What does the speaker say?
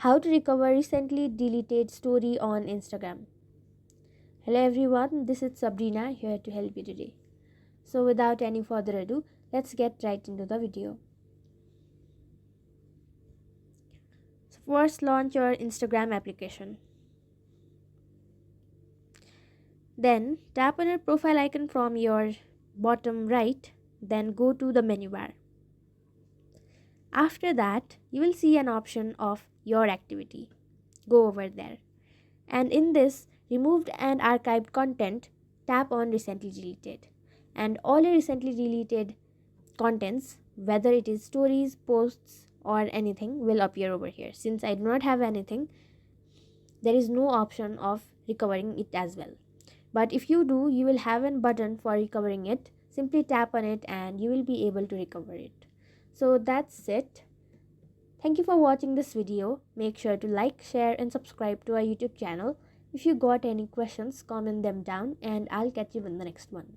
How to recover recently deleted story on Instagram. Hello everyone, this is Sabrina here to help you today. So without any further ado, let's get right into the video. So first, launch your Instagram application. Then tap on your profile icon from your bottom right, then go to the menu bar. After that, you will see an option of your activity. Go over there. And in this removed and archived content, tap on recently deleted. And all your recently deleted contents, whether it is stories, posts, or anything, will appear over here. Since I do not have anything, there is no option of recovering it as well. But if you do, you will have a button for recovering it. Simply tap on it and you will be able to recover it. So that's it. Thank you for watching this video. Make sure to like, share and subscribe to our YouTube channel. If you got any questions, comment them down and I'll catch you in the next one.